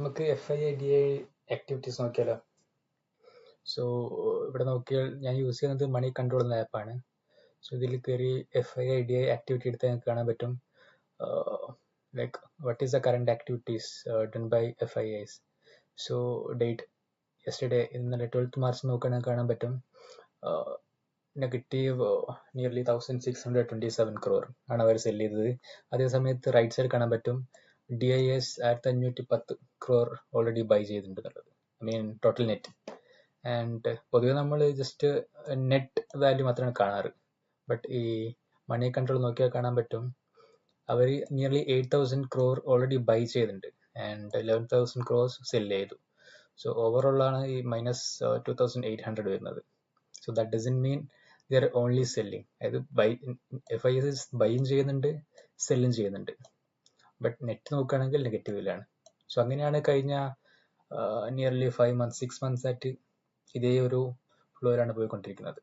നമുക്ക് FII-DI activities നോക്കിയാലോ? So ഇവിടെ നോക്കിയാൽ ഞാൻ യൂസ് ചെയ്യുന്നത് മണി കൺട്രോൾ എന്ന ആപ്പാണ്. സോ ഇതിൽ കയറി FII-DI ആക്ടിവിറ്റി എടുത്താൽ നിങ്ങൾക്ക് കാണാൻ പറ്റും like what is the current activities done by FIIs. So date yesterday ഇന്നലെ 12th March നോക്കുകയാണെങ്കിൽ കാണാൻ പറ്റും നെഗറ്റീവ് നിയർലി 1627 crore ആണ് അവർ സെല് ചെയ്തത്. അതേ സമയത്ത് റൈറ്റ് സൈഡ് കാണാൻ പറ്റും DIS 1510 crore ഓൾറെഡി ബൈ ചെയ്തിട്ടുണ്ടെന്നുള്ളത്. I mean total net. And പൊതുവെ നമ്മൾ ജസ്റ്റ് നെറ്റ് വാല്യൂ മാത്രമാണ് കാണാറ്. ബട്ട് ഈ മണി കൺട്രോൾ നോക്കിയാൽ കാണാൻ പറ്റും അവർ നിയർലി 8000 crore ഓൾറെഡി ബൈ ചെയ്തിട്ടുണ്ട് ആൻഡ് 11,000 crores സെല് ചെയ്തു. സോ ഓവറോളാണ് ഈ -2800 വരുന്നത്. So that doesn't mean they are only selling. അതായത് FIIs ബൈയും ചെയ്യുന്നുണ്ട്, സെല്ലും ചെയ്യുന്നുണ്ട്. ബട്ട് നെറ്റ് നോക്കുകയാണെങ്കിൽ നെഗറ്റീവിലാണ്. സോ അങ്ങനെയാണ് കഴിഞ്ഞ നിയർലി 5 months 6 months ആയിട്ട് ഇതേ ഒരു ഫ്ലോയിലാണ് പോയിക്കൊണ്ടിരിക്കുന്നത്.